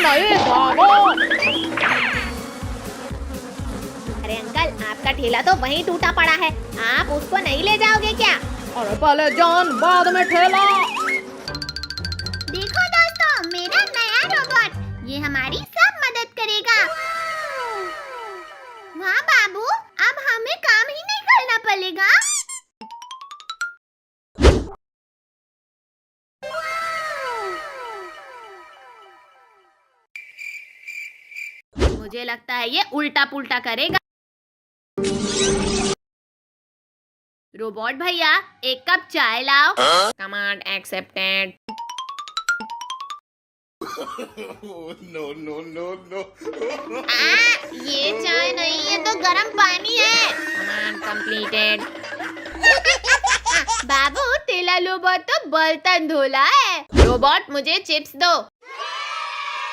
नहीं, भागो। अरे अंकल, आपका ठेला तो वहीं टूटा पड़ा है, आप उसको नहीं ले जाओगे क्या? अरे पहले जान बाद में ठेला। देखो दोस्तों, मेरा नया रोबोट, ये हमारी सब मदद करेगा। वाह बाबू, अब हमें काम ही नहीं करना पड़ेगा। मुझे लगता है ये उल्टा पुल्टा करेगा। रोबोट भैया, एक कप चाय लाओ। Command accepted. No no no no. ये चाय नहीं, ये तो गर्म पानी है। Command completed. बाबू, तेला रोबोट तो बर्तन धोला है। रोबोट, मुझे चिप्स दो।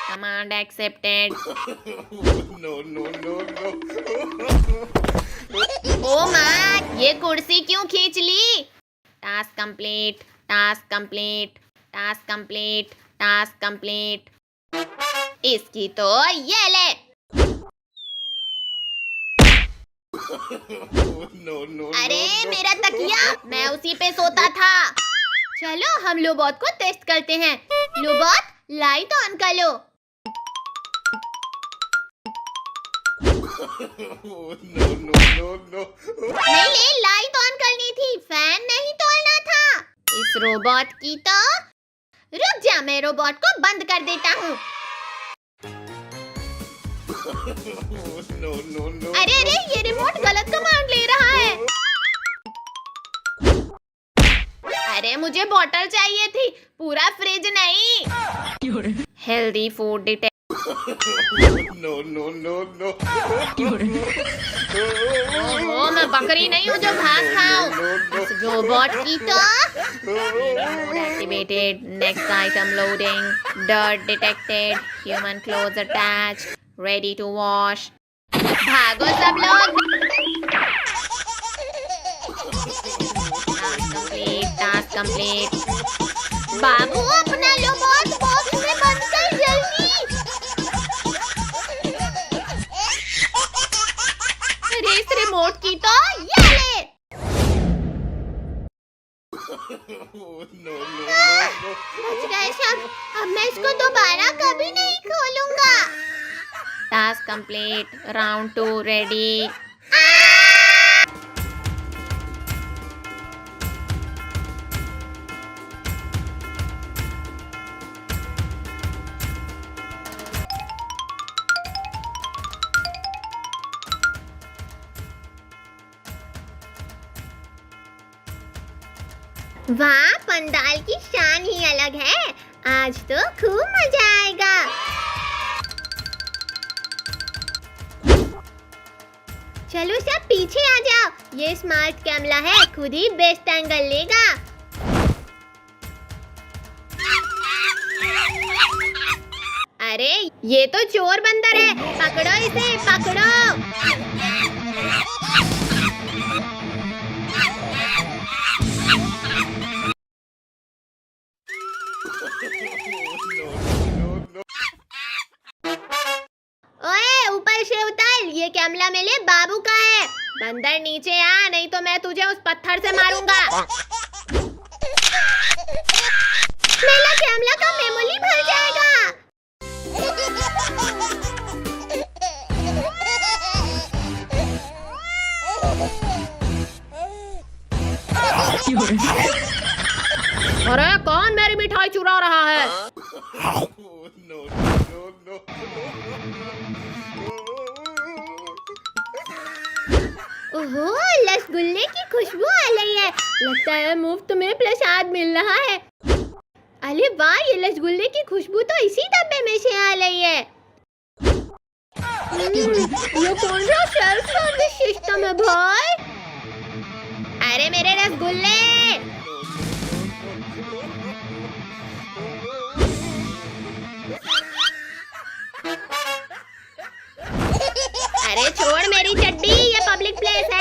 Command accepted. No no no no. ओ माँ, ये कुर्सी क्यों खींच ली? Task complete, task complete, task complete, task complete. इसकी तो ये ले। No no. अरे मेरा तकिया, मैं उसी पे सोता था। चलो हम लोबोट को टेस्ट करते हैं। लोबोट, लाइट ऑन कर लो। No no no no. नहीं, लाइट ऑन करनी थी, फैन नहीं तोड़ना था। इस रोबोट की तो। रुक जा, मैं रोबोट को बंद कर देता हूँ। No no no. अरे अरे, ये रिमोट गलत कमांड ले रहा है। अरे मुझे बॉटल चाहिए थी, पूरा फ्रिज नहीं। Healthy food detect. No no no no. ओहो, मैं बकरी नहीं हूँ जो घास खाऊं। इस रोबोट की तो। Activated, next item loading, dirt detected, human clothes attached, ready to wash. भागो सब लोग। Task complete. बाबू, अपना रोबोट बॉक्स में बंद कर जल्दी। अरे इस रिमोट की तो ये ले। No no no. बच गए सब, अब मैं इसको दोबारा कभी नहीं खोलूंगा। Task complete, round 2 ready. वाह, पंडाल की शान ही अलग है। आज तो खूब मजा आएगा। चलो सब पीछे आ जाओ, ये स्मार्ट कैमरा है, खुद ही बेस्ट एंगल लेगा। अरे ये तो चोर बंदर है, पकड़ो इसे, पकड़ो। ओए, ऊपर से उतर, ये कैमरा मेरे बाबू का है। बंदर नीचे आ, नहीं तो मैं तुझे उस पत्थर से मारूंगा। मेरा कैमरा का मेमोरी भर जाएगा। अरे कौन मेरी मिठाई चुरा रहा है? No no no. ओहो, रसगुल्ले की खुशबू आ रही है। लगता है मुफ्त में प्रसाद मिल रहा है। अरे वाह, ये रसगुल्ले की खुशबू तो इसी डब्बे में से आ रही है। ये कौन सा सेल्फ सर्विस सिस्टम है भाई? अरे मेरे रसगुल्ले। अरे छोड़ मेरी चड्डी, ये पब्लिक प्लेस है।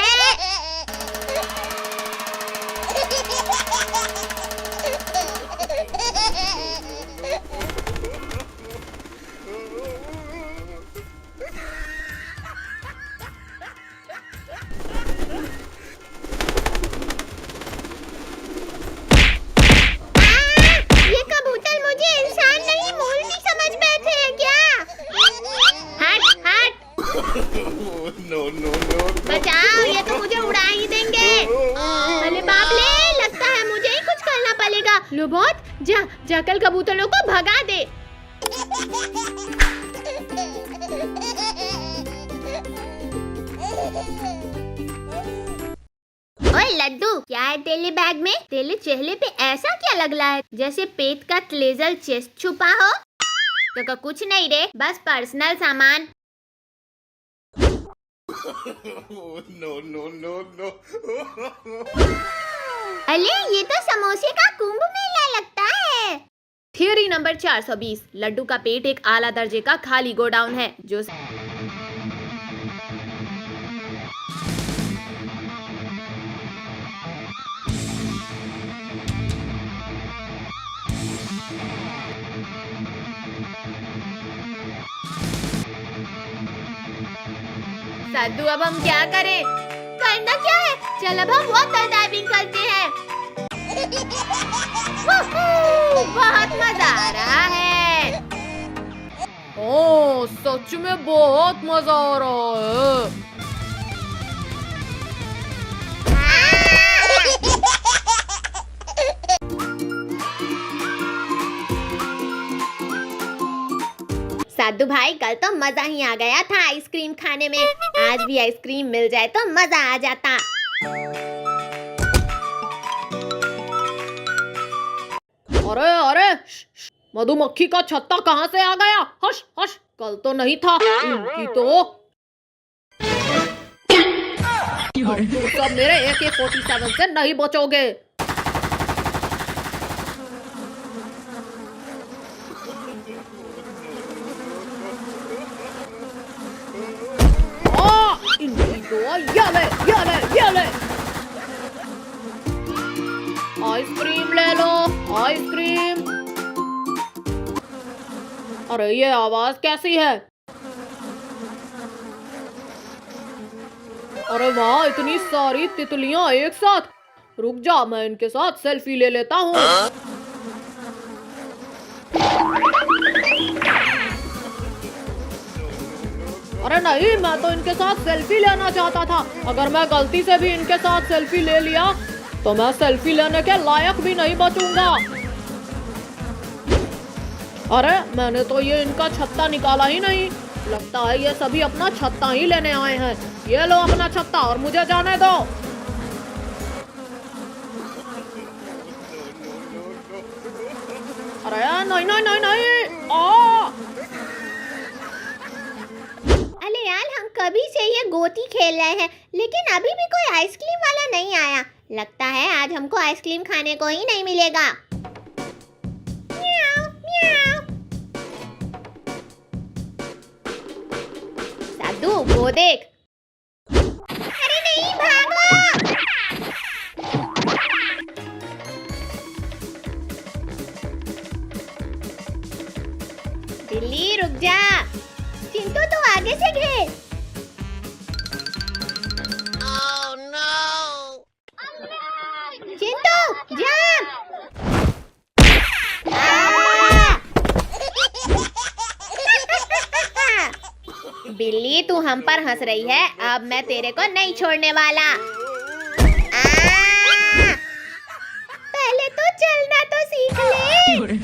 जाकर कबूतरों को भगा दे। ओए लड्डू, क्या है तेरे बैग में? तेरे चेहरे पे ऐसा क्या लग रहा है जैसे पेट का ट्रेजर चेस्ट छुपा हो? तो कुछ नहीं रे, बस पर्सनल सामान। No, no, no, no. अरे ये तो समोसे का कुंभ मेला लगता है। थियरी नंबर 420, लड्डू का पेट एक आला दर्जे का खाली गोडाउन है जो साधु अब हम क्या करें? करना क्या है? चल अब हम वाटर डाइविंग करते हैं। बहुत मजा आ रहा है। ओह, सच में बहुत मजा आ रहा है। साधु भाई, कल तो मजा ही आ गया था आइसक्रीम खाने में। आज भी आइसक्रीम मिल जाए तो मजा आ जाता। अरे अरे, मधुमक्खी का छत्ता कहाँ से आ गया? हश हश, कल तो नहीं था। इनकी तो अब तुम सब मेरे AK-47 से नहीं बचोगे। इनकी तो ये ले। आइसक्रीम ले लो, आइसक्रीम। अरे ये आवाज कैसी है? अरे वाह, इतनी सारी तितलियां एक साथ। रुक जा, मैं इनके साथ सेल्फी ले लेता हूँ। अरे नहीं, मैं तो इनके साथ सेल्फी लेना चाहता था। अगर मैं गलती से भी इनके साथ सेल्फी ले लिया तो मैं सेल्फी लेने के लायक भी नहीं बचूंगा। अरे मैंने तो ये इनका छत्ता निकाला ही नहीं। लगता है ये सभी अपना छत्ता ही लेने आए हैं। ये लो अपना छत्ता और मुझे जाने दो। अरे नहीं नहीं नहीं नहीं, अरे यार, हम कभी से ये गोटी खेल रहे हैं लेकिन अभी भी कोई आइसक्रीम वाला नहीं आया। लगता है आज हमको आइसक्रीम खाने को ही नहीं मिलेगा। म्याऊ, म्याऊ। साधु, वो देख। अरे नहीं, भागो। बिल्ली रुक जा। चिंटू तो आगे से घेर। Oh, no. चिंटू जंप। बिल्ली, तू हम पर हंस रही है। अब मैं तेरे को नहीं छोड़ने वाला। पहले तो चलना तो सीख ले।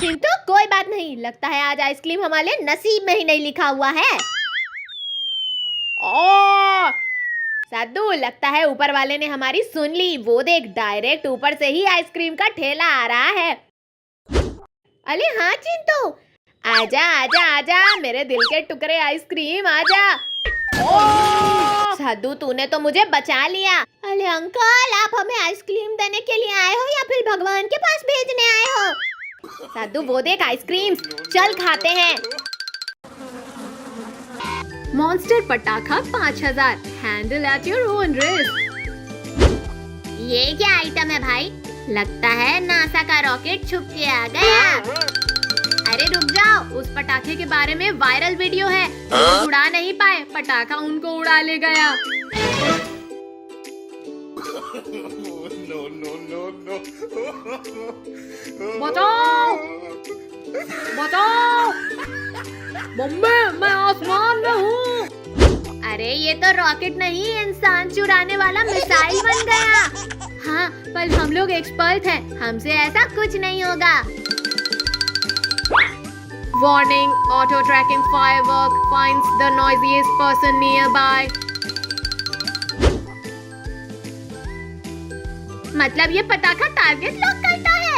चिंटू, कोई बात नहीं। लगता है आज आइसक्रीम हमारे नसीब में ही नहीं लिखा हुआ है। साधु, लगता है ऊपर वाले ने हमारी सुन ली। वो देख, डायरेक्ट ऊपर से ही आइसक्रीम का ठेला आ रहा है। अरे हाँ चिंटू, आजा आजा आजा, मेरे दिल के टुकड़े आइसक्रीम, आजा। साधु, तूने तो मुझे बचा लिया। अरे अंकल, आप हमें आइसक्रीम देने के लिए आए हो या फिर भगवान के पास भेजने आए हो? साधु, वो देख आइसक्रीम, चल खाते हैं। मॉन्स्टर पटाखा 5000, handle at your own risk. ये क्या आइटम है भाई? लगता है नासा का रॉकेट छुप के आ गया। अरे रुक जाओ, उस पटाखे के बारे में वायरल वीडियो है। वो उड़ा नहीं पाए, पटाखा उनको उड़ा ले गया। No, no, no, no. बचाओ, बचाओ, मम्मी, मैं आसमान में हूँ। अरे ये तो रॉकेट नहीं, इंसान चुराने वाला मिसाइल बन गया। हाँ, पर हम लोग एक्सपर्ट हैं, हमसे ऐसा कुछ नहीं होगा। Warning, auto tracking firework finds the noisiest person nearby. मतलब ये पटाखा टारगेट लॉक करता है।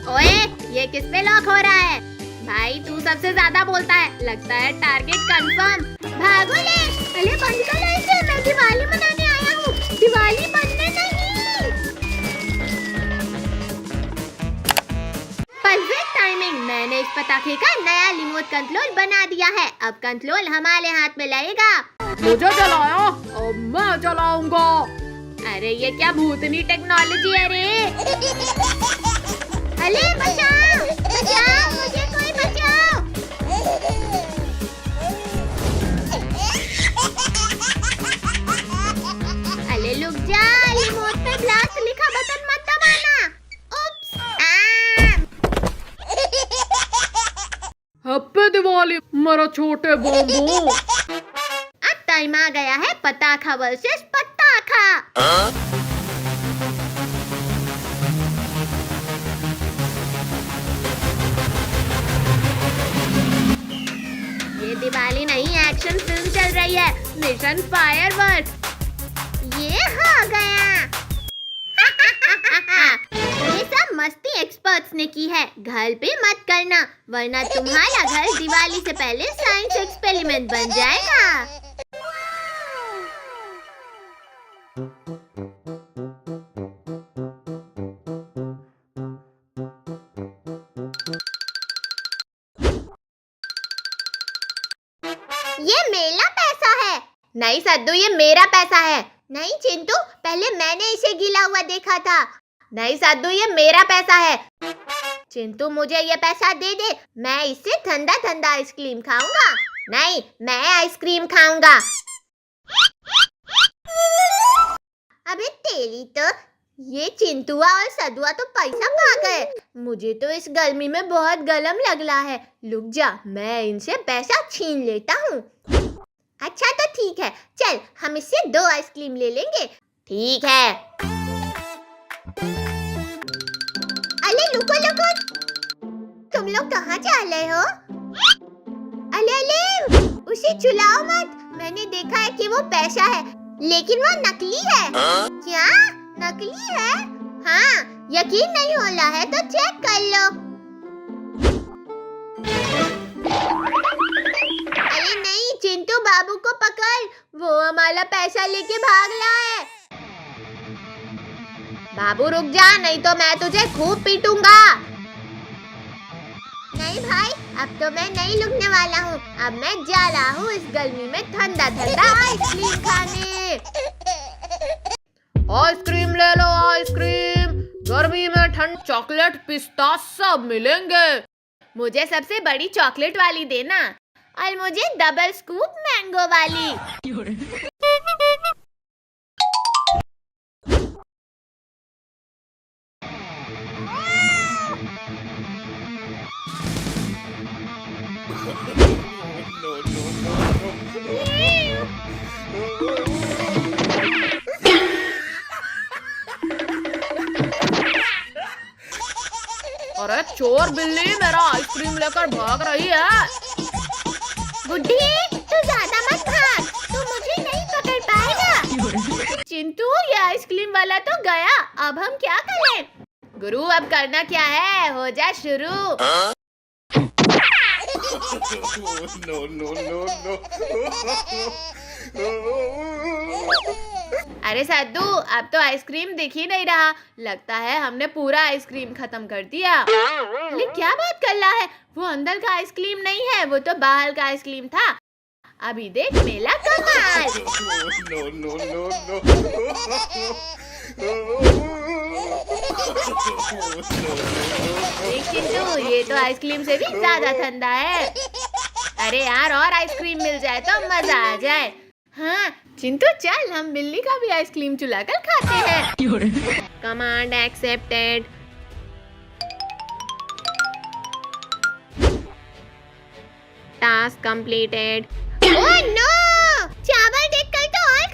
ओए, ये किस पे लॉक हो रहा है? भाई तू सबसे ज्यादा बोलता है, लगता है टारगेट कंफर्म। भागो ले, पहले बंद कर इसे, मैं दिवाली मनाने आया हूँ, दिवाली बनने नहीं। परफेक्ट टाइमिंग, मैंने इस पटाखे का नया रिमोट कंट्रोल बना दिया है, अब कंट्रोल हमारे हाथ में लगेगा। मुझे चलाया, अब मैं चलाऊंगा। अरे ये क्या भूतनी टेक्नोलॉजी है रे? अरे बचाओ, बचाओ, मुझे कोई बचाओ। अरे रुक जा, रिमोट पे ब्लास्ट लिखा बटन मत दबाना। उप्स, हैप्पी दिवाली मेरा छोटे बॉम्बो। अब टाइम आ गया है पटाखा वर्सेस पटाखा। ये दिवाली नहीं, एक्शन फिल्म चल रही है, मिशन फायरवर्क। ये हो गया। ये सब मस्ती एक्सपर्ट्स ने की है, घर पे मत करना, वरना तुम्हारा घर दिवाली से पहले साइंस एक्सपेरिमेंट बन जाएगा। ये मेरा पैसा है। नहीं सद्दू, ये मेरा पैसा है। नहीं चिंटू, पहले मैंने इसे गीला हुआ देखा था। नहीं सद्दू, ये मेरा पैसा है। चिंटू मुझे ये पैसा दे दे, मैं इससे ठंडा ठंडा आइसक्रीम खाऊंगा। नहीं, मैं आइसक्रीम खाऊंगा। अबे तेरी तो, ये चिंटुआ और सदुआ तो पैसा खा गए। मुझे तो इस गर्मी में बहुत गरम लग रहा है, रुक जा, मैं इनसे पैसा छीन लेता हूँ। अच्छा तो ठीक है, चल हम इससे 2 आइसक्रीम ले लेंगे। ठीक है। अरे रुको रुको, तुम लोग कहाँ जा रहे हो? अले उसे छुलाओ मत, मैंने देखा है कि वो पैसा है, लेकिन वो नकली है। क्या नकली है? हाँ, यकीन नहीं हो रहा है तो चेक कर लो। अरे नहीं, चिंटू बाबू को पकड़, वो हमारा पैसा लेके भाग रहा है। बाबू रुक जा, नहीं तो मैं तुझे खूब पीटूंगा। नहीं भाई, अब तो मैं नहीं रुकने वाला हूँ, अब मैं जा रहा हूँ इस गर्मी में ठंडा ठंडा आइसक्रीम खाने। आइसक्रीम ले लो आइसक्रीम, गर्मी में ठंड चॉकलेट पिस्ता सब मिलेंगे। मुझे सबसे बड़ी चॉकलेट वाली देना, और मुझे डबल स्कूप मैंगो वाली। No, no, no, no. अरे चोर बिल्ली, मेरा आइसक्रीम लेकर भाग रही है। बुड्ढी, तू ज्यादा मत भाग, तू मुझे नहीं पकड़ पाएगा। चिंटू, ये आइसक्रीम वाला तो गया, अब हम क्या करें? गुरु, अब करना क्या है, हो जा शुरू। No, no, no, no. अरे सद्दू, अब तो आइसक्रीम दिख ही नहीं रहा, लगता है हमने पूरा आइसक्रीम खत्म कर दिया। अरे क्या बात कर रहा है, वो अंदर का आइसक्रीम नहीं है, वो तो बाहर का आइसक्रीम था। अभी देख मेला कमाल। No, no, no, no. देख चिंटू, ये तो आइसक्रीम से भी ज्यादा ठंडा है। अरे यार, और आइसक्रीम मिल जाए तो मजा आ जाए। हाँ चिंटू, चल हम बिल्ली का भी आइसक्रीम चुलाकर खाते हैं। Command accepted. Task completed. Oh no, चावल देखकर तो और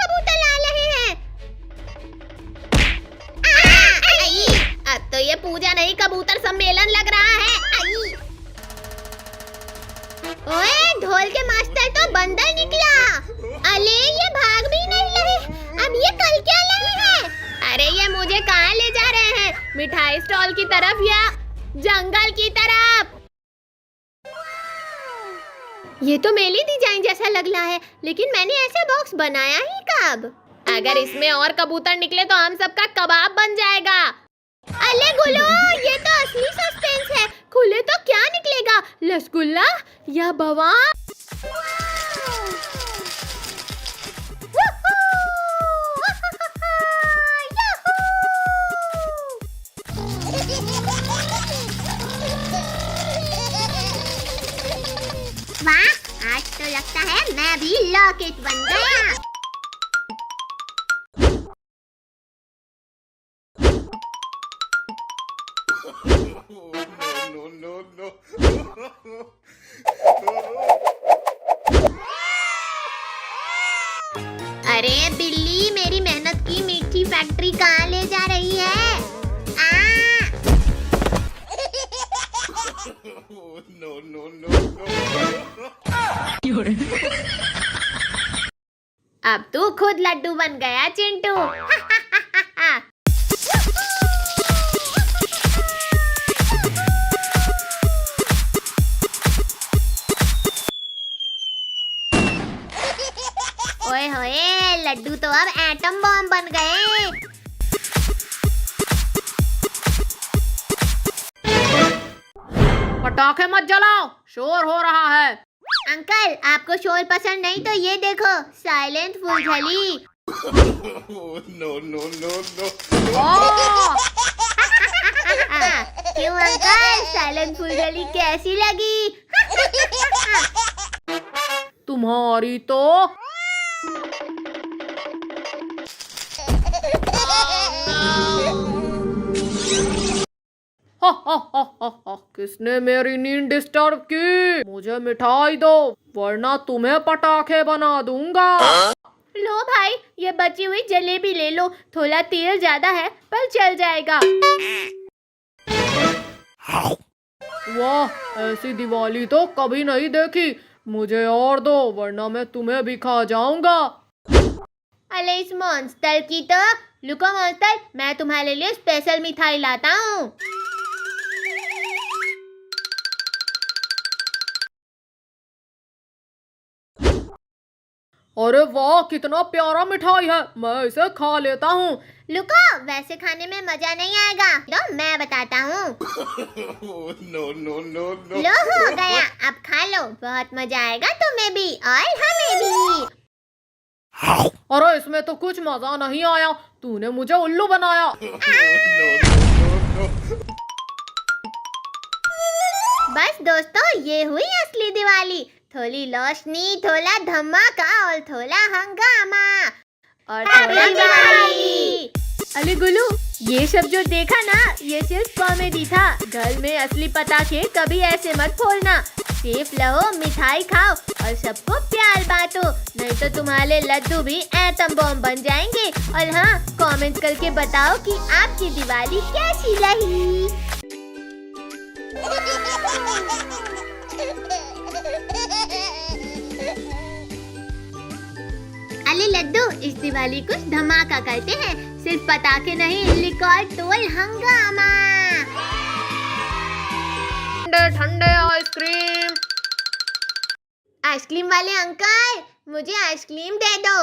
मिठाई स्टॉल की तरफ या जंगल की तरफ? ये तो मेरी डिजाइन जैसा लग रहा है, लेकिन मैंने ऐसा बॉक्स बनाया ही कब? अगर इसमें और कबूतर निकले तो हम सबका कबाब बन जाएगा। अले गुलो, ये तो असली सस्पेंस है। खुले तो क्या निकलेगा, रसगुल्ला या बवाम? वाह, आज तो लगता है मैं भी लॉकेट बन गया। No, no, no, no. अरे बिल्ली, मेरी मेहनत की मीठी फैक्ट्री कहाँ ले जा रही है? No, no, no, no. अब तू खुद लड्डू बन गया चिंटू। ओए होए, लड्डू तो अब एटम बॉम्ब बन गए। पटाखे मत जलाओ, शोर हो रहा है। अंकल, आपको शोर पसंद नहीं तो ये देखो, साइलेंट फुलझड़ी। No, no, no, no. क्यों अंकल, साइलेंट फुलझड़ी कैसी लगी? तुम्हारी तो किसने मेरी नींद डिस्टर्ब की? मुझे मिठाई दो, वरना तुम्हें पटाखे बना दूंगा। लो भाई, ये बची हुई जलेबी ले लो। थोड़ा तेल ज्यादा है पर चल जाएगा। वाह, ऐसी दिवाली तो कभी नहीं देखी। मुझे और दो, वरना मैं तुम्हें भी खा जाऊंगा। अरे इस मॉन्स्टर की तो। लुको मॉन्स्टर, मैं तुम्हारे लिए स्पेशल मिठाई लाता हूँ। अरे वाह, कितना प्यारा मिठाई है, मैं इसे खा लेता हूँ। लुको, वैसे खाने में मजा नहीं आएगा। लो मैं बताता हूँ। No, no, no, no. लो हो गया, अब खा लो, बहुत मजा आएगा तुम्हें भी और हमें भी। अरे इसमें तो कुछ मजा नहीं आया, तूने मुझे उल्लू बनाया। No, no, no, no. बस दोस्तों, ये हुई असली दिवाली। थोड़ी रोशनी, थोड़ा धमाका और थोड़ा हंगामा और थोड़ा दिवाली। अरे गुल्लू, ये सब जो देखा ना, ये सिर्फ कॉमेडी था। घर में असली पटाखे कभी ऐसे मत फोड़ना। सेफ रहो, मिठाई खाओ और सबको प्यार बांटो, नहीं तो तुम्हारे लड्डू भी एटम बॉम्ब बन जाएंगे। और हाँ, कमेंट करके बताओ कि आपकी दिवाली कैसी रही। अरे लड्डू, इस दिवाली कुछ धमाका करते हैं। सिर्फ पटाखे नहीं, रिकॉर्ड तोड़ हंगामा। ठंडे ठंडे आइसक्रीम। आइसक्रीम वाले अंकल, मुझे आइसक्रीम दे दो।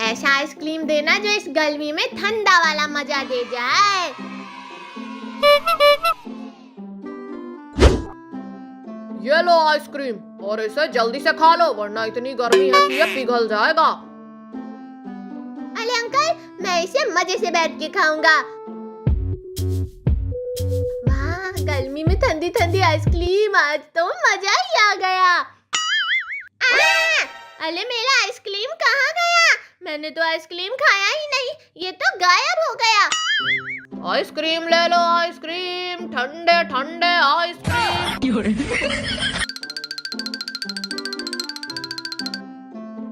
ऐसा आइसक्रीम देना जो इस गर्मी में ठंडा वाला मजा दे जाए। ये लो आइसक्रीम, और इसे जल्दी से खा लो, वरना इतनी गर्मी है कि ये पिघल जाएगा। अरे अंकल, मैं इसे मजे से बैठ के खाऊंगा। वाह, गर्मी में ठंडी ठंडी आइसक्रीम, आज तो मजा ही आ गया। अरे मेरा आइसक्रीम कहाँ गया? मैंने तो आइसक्रीम खाया ही नहीं, ये तो गायब हो गया। आइसक्रीम ले लो, आइसक्रीम, ठंडे ठंडे आइसक्रीम।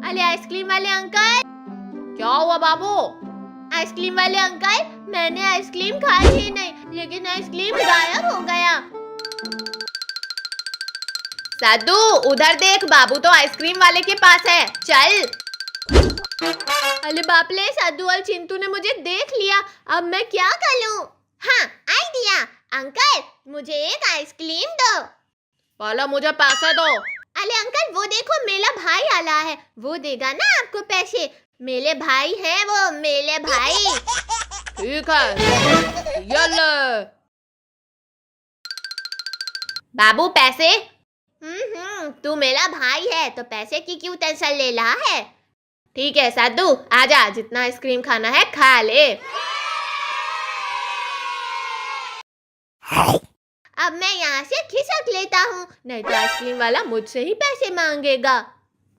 अरे आइसक्रीम वाले अंकल। क्या हुआ बाबू? आइसक्रीम वाले अंकल, मैंने आइसक्रीम खाई ही नहीं, लेकिन आइसक्रीम गायब हो गया। साधु, उधर देख, बाबू तो आइसक्रीम वाले के पास है, चल। अरे बाप रे, साधु और चिंटू ने मुझे देख लिया, अब मैं क्या करूं? हाँ, आइडिया। अंकल, मुझे एक आइसक्रीम दो। पहले मुझे पैसे दो। अरे अंकल, वो देखो मेरा भाई आला है, वो देगा ना आपको पैसे। मेरे भाई है वो, मेरे भाई। ठीक है, ये ले। बाबू पैसे। तू मेरा भाई है तो पैसे की क्यों टेंशन ले रहा है? ठीक है साधु, आजा, जितना आइसक्रीम खाना है खा ले। अब मैं यहाँ से खिसक लेता हूँ, नहीं तो आइसक्रीम वाला मुझसे ही पैसे मांगेगा।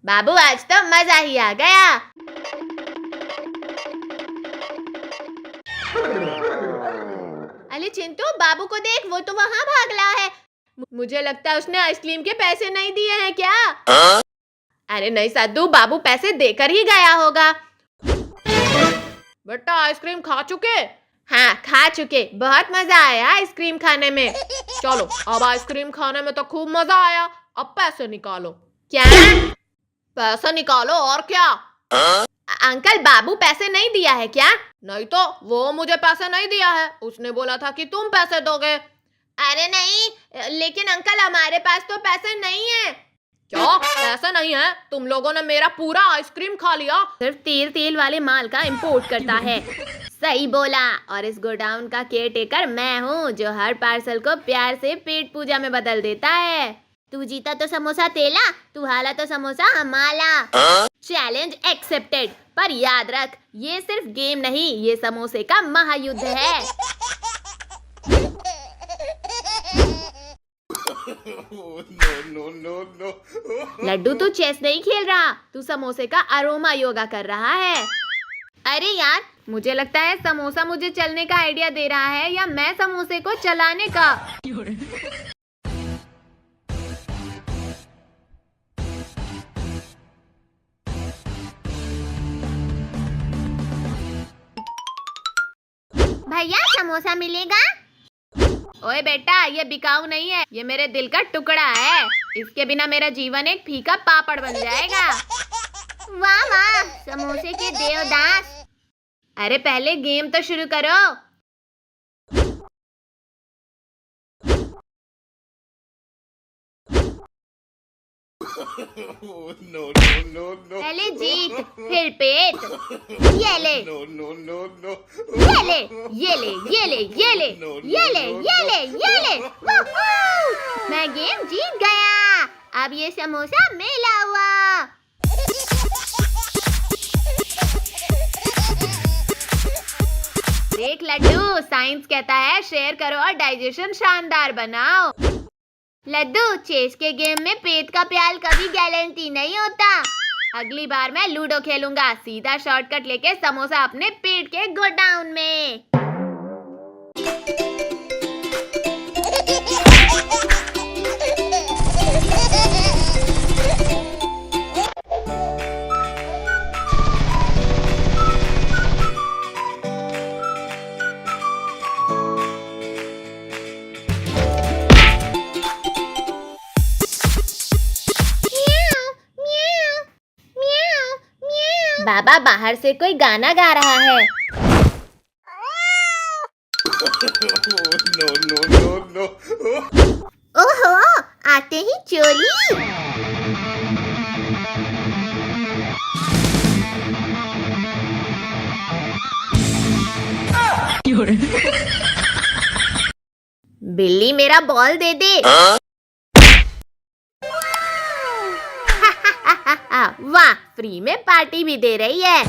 बाबू आज तो मजा ही आ गया। अरे चिंटू, बाबू को देख, वो तो वहाँ भाग रहा है। मुझे लगता है उसने आइसक्रीम के पैसे नहीं दिए हैं क्या? अरे नहीं साधु, बाबू पैसे देकर ही गया होगा। बेटा आइसक्रीम खा चुके? हाँ खा चुके, बहुत मजा आया आइसक्रीम खाने में। चलो, अब आइसक्रीम खाने में तो खूब मजा आया, अब पैसे निकालो। क्या? पैसे निकालो और क्या। अंकल, बाबू पैसे नहीं दिया है क्या? नहीं तो, वो मुझे पैसे नहीं दिया है, उसने बोला था कि तुम पैसे दोगे। अरे नहीं, लेकिन अंकल हमारे पास तो पैसे नहीं है। क्या पैसे नहीं है? तुम लोगों ने मेरा पूरा आइसक्रीम खा लिया। सिर्फ तेल वाले माल का इंपोर्ट करता है। सही बोला, और इस गोडाउन का केयरटेकर मैं हूँ, जो हर पार्सल को प्यार से पेट पूजा में बदल देता है। तू जीता तो समोसा तेला, तू हारा तो समोसा हमारा। Challenge accepted. पर याद रख, ये सिर्फ गेम नहीं, ये समोसे का महायुद्ध है। लड्डू, तू चेस नहीं खेल रहा, तू समोसे का अरोमा योगा कर रहा है। अरे यार, मुझे लगता है समोसा मुझे चलने का आइडिया दे रहा है, या मैं समोसे को चलाने का। भैया समोसा मिलेगा? ओए बेटा, ये बिकाऊ नहीं है, ये मेरे दिल का टुकड़ा है। इसके बिना मेरा जीवन एक फीका पापड़ बन जाएगा। वाह वाह, समोसे के देवदास। अरे पहले गेम तो शुरू करो। पहले जीत, फिर पेट। ये ले, ये ले, ये ले, ये ले, ये ले, ये ले, ये ले, ये ले। वूहू! मैं गेम जीत गया। अब ये समोसा मेरा हुआ। देख लड्डू, साइंस कहता है शेयर करो और डाइजेशन शानदार बनाओ। लड्डू, चेस के गेम में पेट का प्याल कभी गारंटी नहीं होता। अगली बार मैं लूडो खेलूंगा, सीधा शॉर्टकट लेके समोसा अपने पेट के गोडाउन में। बाबा, बाहर से कोई गाना गा रहा है। ओहो, आते ही चोली। बिल्ली, मेरा बॉल दे दे। वाह, फ्री में पार्टी भी दे रही है।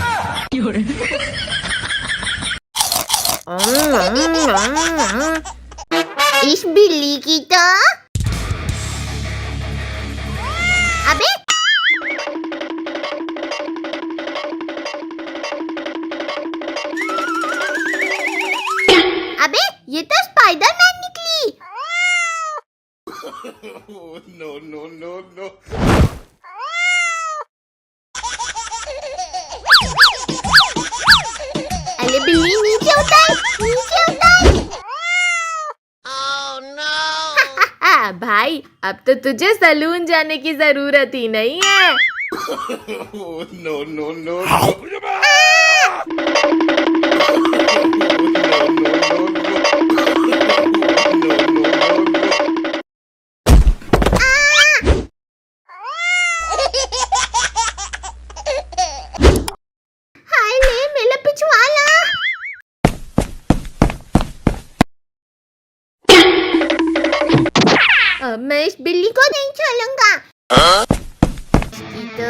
इस बिल्ली की तो अबे, अबे ये तो स्पाइडरमैन निकली। अरे बिल्ली, नीचे उतर, नीचे उतर। भाई, अब तो तुझे सलून जाने की जरूरत ही नहीं है। no. अब मैं इस बिल्ली को नहीं छोड़ूंगा। इसकी तो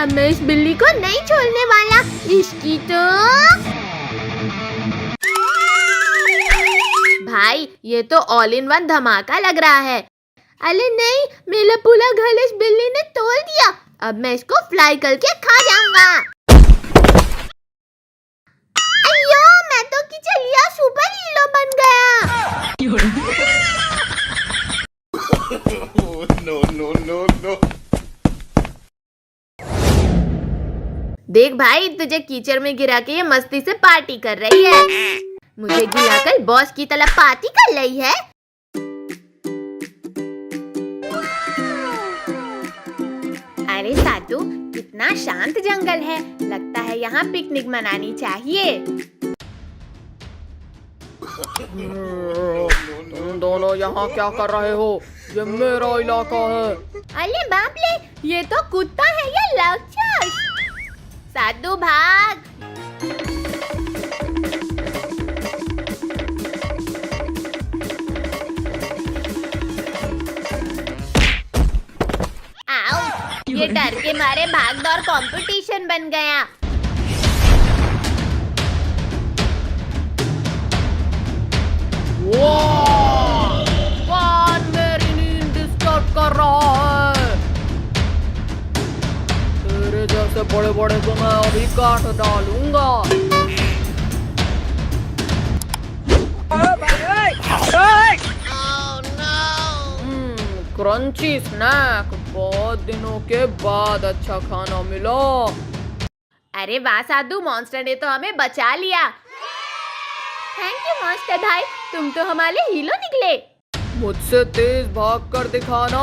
अब मैं इस बिल्ली को नहीं छोड़ने वाला। इसकी तो भाई ये तो ऑल इन वन धमाका लग रहा है। अरे नहीं, मेरा पूरा घर इस बिल्ली ने तोड़ दिया। अब मैं इसको फ्राई करके खा जाऊंगा। अयो, मैं तो किचलिया सुपर हीरो बन गया। Oh, no, no, no, no. देख भाई, तुझे कीचड़ में गिरा के ये मस्ती से पार्टी कर रही है। मुझे गिराकर बॉस की तरह पार्टी कर रही है। अरे साधु, कितना शांत जंगल है। लगता है यहाँ पिकनिक मनानी चाहिए। तुम दोनों यहाँ क्या कर रहे हो? ये मेरा इलाका है। अरे बाप रे, ये तो कुत्ता है या राक्षस। साधु भाग। आओ, ये डर के मारे भाग दौड़ कंपटीशन बन गया। कौन मेरी नींद डिस्टर्ब कर रहा है? तेरे जैसे बड़े बड़े को मैं अभी काट डालूंगा। क्रंची स्नैक, बहुत दिनों के बाद अच्छा खाना मिला। अरे वाह साधु, मॉन्स्टर ने तो हमें बचा लिया। थैंक यू मॉन्स्टर भाई, तुम तो हमारे हीरो निकले। मुझसे तेज भाग कर दिखाना।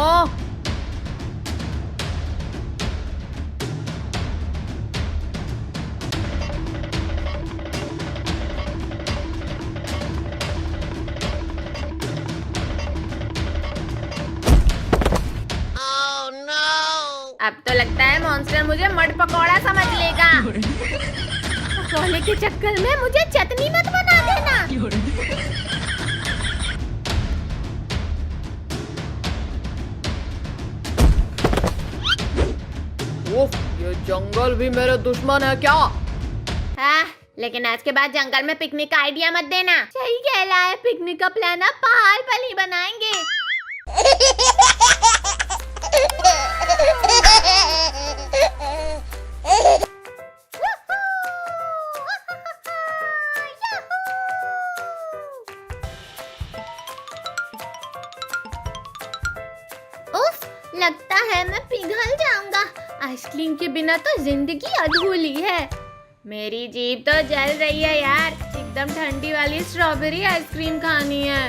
अब तो लगता है मॉन्स्टर मुझे मड पकौड़ा समझ लेगा। पकौड़े के चक्कर में मुझे चटनी मत बना देना। उफ, ये जंगल भी मेरे दुश्मन है क्या? हाँ, लेकिन आज के बाद जंगल में पिकनिक का आइडिया मत देना। सही कह रहा है, पिकनिक का प्लान आप पहाड़ पर ही बनाएंगे। उफ, लगता है मैं पिघल जाऊंगा। आइसक्रीम के बिना तो जिंदगी अधूरी है। मेरी जीभ तो जल रही है यार। एकदम ठंडी वाली स्ट्रॉबेरी आइसक्रीम खानी है।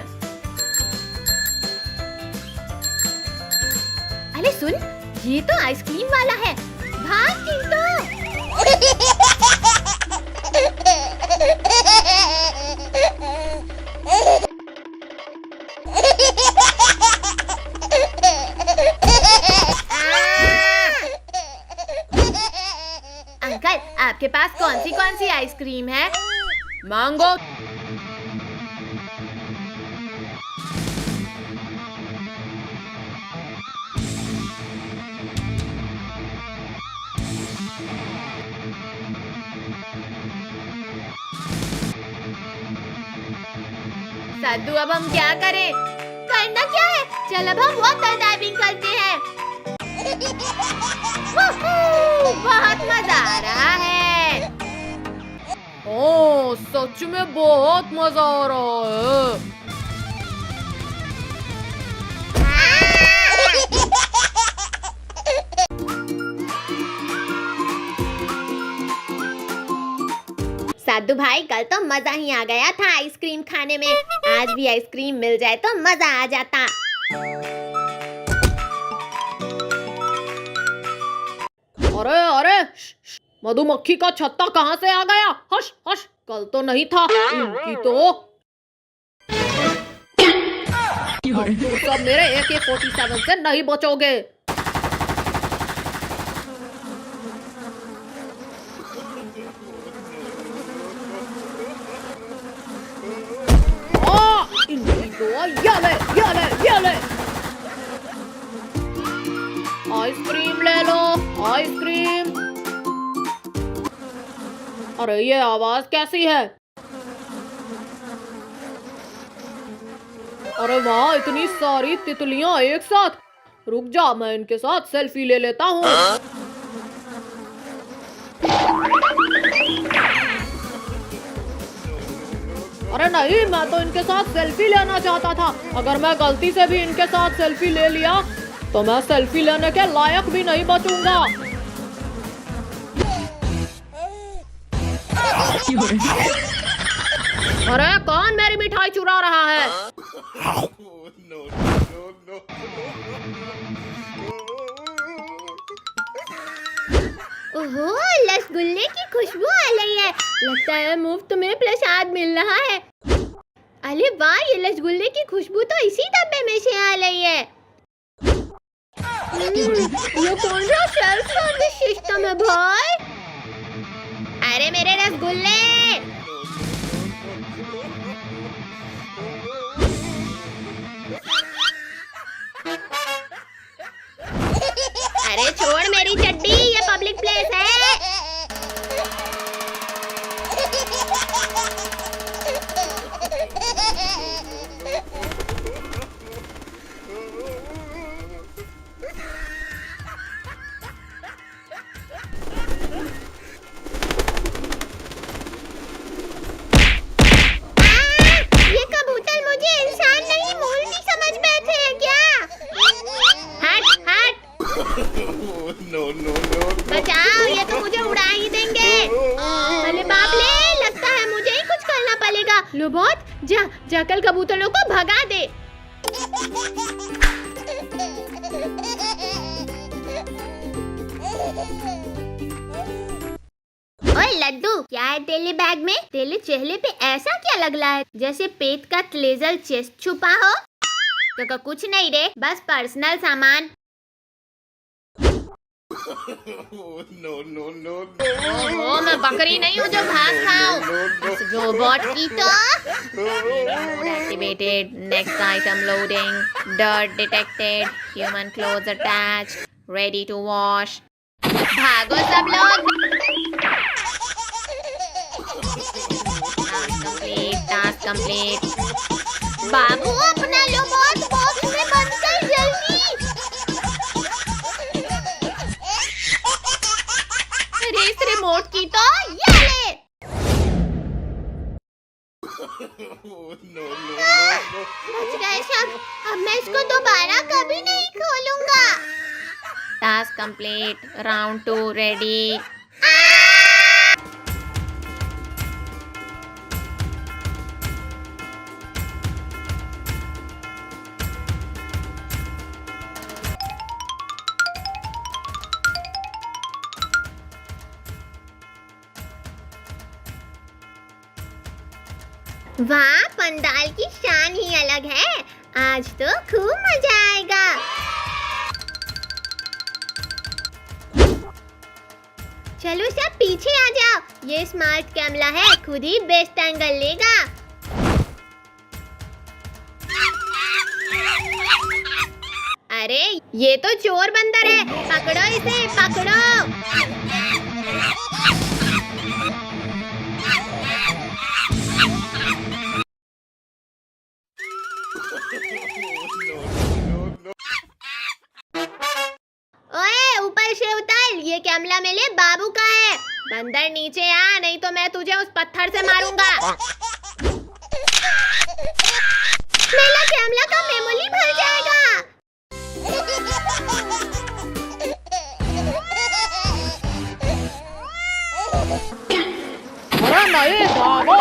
अरे सुन, ये तो आइसक्रीम वाला है। भाग चिंटू। अंकल, आपके पास कौन सी आइसक्रीम है? मैंगो। साधु, अब हम क्या करें? करना क्या है? चल अब हम वाटर डाइविंग करते हैं। बहुत मजा आ रहा है। ओह, सच में बहुत मजा आ रहा है। साधु भाई, कल तो मजा ही आ गया था आइसक्रीम खाने में। आज भी आइसक्रीम मिल जाए तो मजा आ जाता। अरे अरे, मधुमक्खी का छत्ता कहाँ से आ गया? हश हश, कल तो नहीं था। इनकी तो अब तुम सब मेरे AK-47 से नहीं बचोगे। ये ले आइसक्रीम ले लो, आइसक्रीम। अरे ये आवाज कैसी है? अरे वाह, इतनी सारी तितलियां एक साथ। रुक जा, मैं इनके साथ सेल्फी ले लेता हूँ। अरे नहीं, मैं तो इनके साथ सेल्फी लेना चाहता था। अगर मैं गलती से भी इनके साथ सेल्फी ले लिया तो मैं सेल्फी लेने के लायक भी नहीं बचूंगा। अरे कौन मेरी मिठाई चुरा रहा है? No, no, no. ओहो, रसगुल्ले की खुशबू आ रही है। लगता है मुफ्त में प्रसाद मिल रहा है। अरे वाह, ये रसगुल्ले की खुशबू तो इसी डब्बे में से आ रही है। ये कौन सा सेल्फ सर्विस सिस्टम है भाई? अरे मेरे रसगुल्ले! अरे छोड़ मेरी चड्डी, ये पब्लिक प्लेस है। ये कबूतर मुझे इंसान नहीं मूर्ति समझ बैठे हैं क्या? हट हट! No, no, no. बचाओ, ये तो मुझे उड़ा ही देंगे। अरे बाप ले, लगता है मुझे ही कुछ करना पड़ेगा। लोबोट, जा कल कबूतरों को भगा दे। ओए लड्डू, क्या है तेरे बैग में? तेरे चेहरे पे ऐसा क्या लग रहा है जैसे पेट का ट्रेजर चेस्ट छुपा हो? तो कुछ नहीं रे, बस पर्सनल सामान। No, no, no. ओहो, मैं बकरी नहीं हूँ जो भाग खाऊं। इस रोबोट की तो activated, next item loading, dirt detected, human clothes attached, ready to wash. भागो सब लोग। Task complete. बाबू, अपना रोबोट बॉक्स में बंद कर जल्दी। अरे इस रिमोट की तो ये ले। No, no, no. बच गए सब। अब मैं इसको दोबारा कभी नहीं खोलूंगा। Task complete, round 2 ready. वाह, पंडाल की शान ही अलग है। आज तो खूब मजा आएगा। चलो सब पीछे आ जाओ, ये स्मार्ट कैमरा है, खुद ही बेस्ट एंगल लेगा। अरे ये तो चोर बंदर है, पकड़ो इसे, पकड़ो। ओए ऊपर से उतर, ये कैमरा मेरे बाबू का है। बंदर नीचे आ, नहीं तो मैं तुझे उस पत्थर से मारूंगा। मेरा कैमरा का मेमोरी भर जाएगा। अरे नहीं, भागो।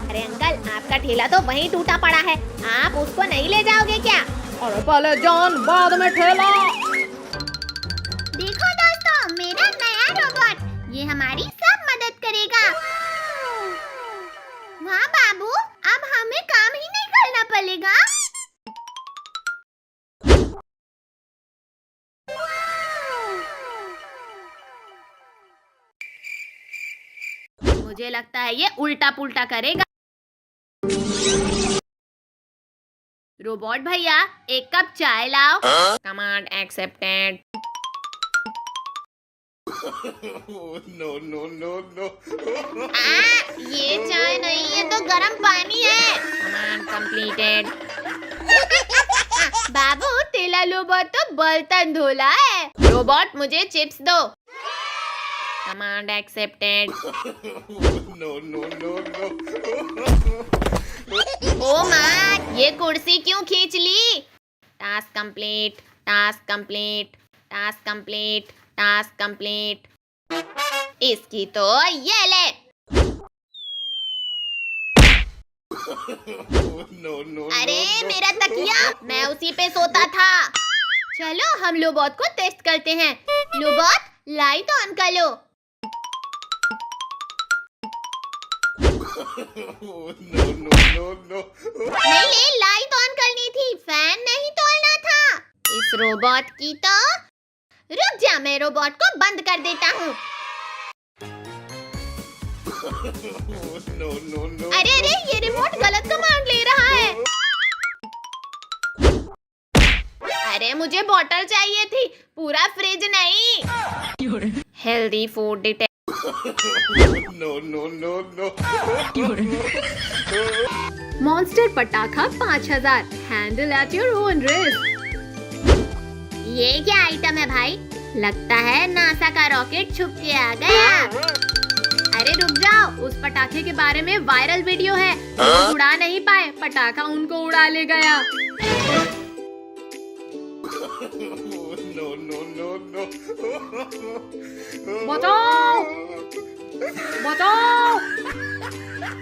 अरे अंकल, आपका ठेला तो वहीं टूटा पड़ा है, आप उसको नहीं ले जाओगे क्या? अरे पहले जान, बाद में ठेला। देखो दोस्तों, मेरा नया रोबोट, ये हमारी सब मदद करेगा। वाह बाबू, अब हमें काम ही नहीं करना पड़ेगा। मुझे लगता है ये उल्टा पुल्टा करेगा। रोबोट भैया, एक कप चाय लाओ। Command accepted. No, no, no, no. ये चाय नहीं, ये तो गर्म पानी है। Command completed. बाबू, तेला रोबोट तो बर्तन धोला है। रोबोट मुझे चिप्स दो। Command accepted. No, no, no, no. ओ माँ, ये कुर्सी क्यों खींच ली? Task complete, task complete, task complete, task complete. इसकी तो ये ले। No, no, अरे no. मेरा तकिया, मैं उसी पे सोता था। चलो हम लोबोट को टेस्ट करते हैं। लोबोट, लाइट ऑन कर लो। No, no, no, no. नहीं, लाइट ऑन करनी थी, फैन नहीं तोड़ना था। इस रोबोट की तो। रुक जा, मैं रोबोट को बंद कर देता हूँ। No, no, no. अरे अरे, ये रिमोट गलत कमांड ले रहा है। अरे मुझे बॉटल चाहिए थी, पूरा फ्रिज नहीं। Healthy food detect. No, no, no, no. Monster पटाखा 5000, handle at your own risk. ये क्या आइटम है भाई? लगता है नासा का रॉकेट छुप के आ गया। अरे रुक जाओ, उस पटाखे के बारे में वायरल वीडियो है। वो उड़ा नहीं पाए, पटाखा उनको उड़ा ले गया। No, no, no, no. बचाओ, बचाओ,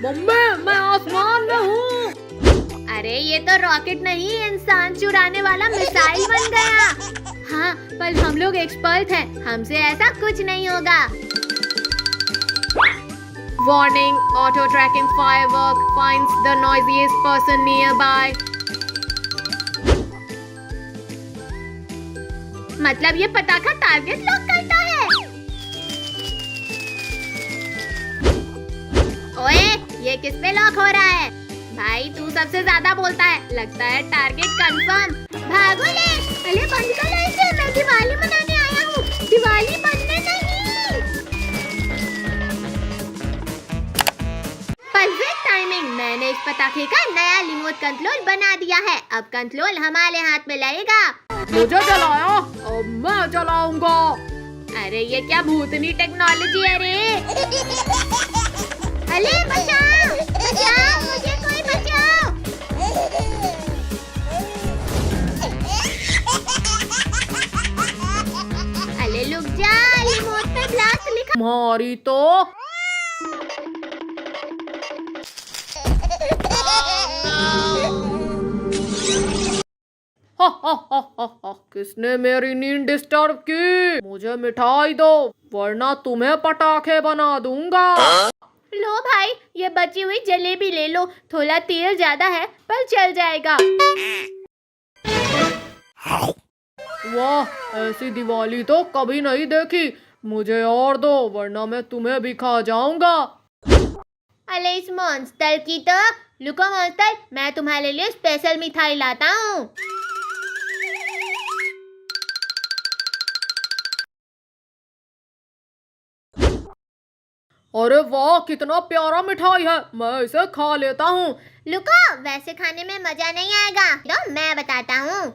मम्मी मैं आसमान में हूँ। अरे ये तो रॉकेट नहीं, इंसान चुराने वाला मिसाइल बन गया। हाँ, पर हम लोग एक्सपर्ट हैं, हमसे ऐसा कुछ नहीं होगा। Warning, auto tracking firework finds the noisiest person nearby. मतलब ये पटाखा टारगेट लॉक करता है। ओए, ये किस पे लॉक हो रहा है? भाई तू सबसे ज्यादा बोलता है, लगता है टारगेट कंफर्म। भागो ले। अरे बंद कर ले इसे, मैं दिवाली मनाने आया हूँ, दिवाली बनने नहीं। परफेक्ट टाइमिंग, मैंने इस पटाखे का नया रिमोट कंट्रोल बना दिया है। अब कंट्रोल हमारे हाथ में लगेगा। मुझे जलाया, अब मैं जलाऊंगा। अरे ये क्या भूतनी टेक्नोलॉजी है रे? अरे बचाओ, बचाओ, मुझे कोई बचाओ। अरे रुक जा, रिमोट पे ब्लास्ट लिखा। मारी तो किसने मेरी नींद डिस्टर्ब की? मुझे मिठाई दो, वरना तुम्हें पटाखे बना दूंगा। लो भाई, ये बची हुई जलेबी ले लो, थोड़ा तेल ज्यादा है पर चल जाएगा। वाह, ऐसी दिवाली तो कभी नहीं देखी। मुझे और दो, वरना मैं तुम्हें भी खा जाऊंगा। अरे इस मॉन्स्टर की तो। लुको मॉन्स्टर, मैं तुम्हारे लिए स्पेशल मिठाई लाता हूँ। अरे वाह, कितना प्यारा मिठाई है, मैं इसे खा लेता हूँ। लुको, वैसे खाने में मजा नहीं आएगा, लो मैं बताता हूँ।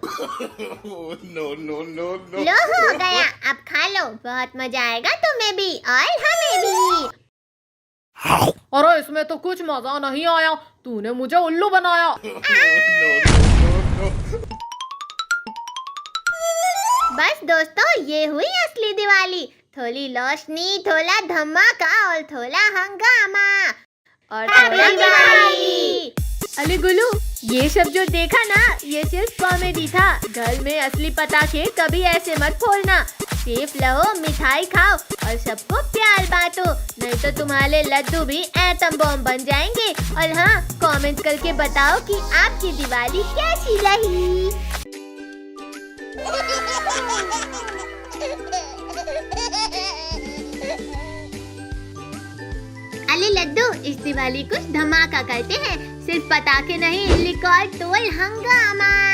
No, no, no, no. लो हो गया, अब खा लो, बहुत मजा आएगा तुम्हें भी और हमें भी। अरे इसमें तो कुछ मजा नहीं आया, तूने मुझे उल्लू बनाया। बस दोस्तों, ये हुई असली दिवाली। थोड़ी रोशनी, थोड़ा धमाका और थोड़ा हंगामा और थोड़ा दिवाली। अली गुलू, ये सब जो देखा ना, ये सिर्फ कॉमेडी था। घर में असली पटाखे कभी ऐसे मत फोड़ना। सेफ रहो, मिठाई खाओ और सबको प्यार बांटो, नहीं तो तुम्हारे लड्डू भी एटम बॉम्ब बन जाएंगे। और हाँ, कमेंट करके बताओ कि आपकी दिवाली कैसी रही। चले लड्डू, इस दिवाली कुछ धमाका करते हैं। सिर्फ पटाखे नहीं, लिक और तोल हंगामा।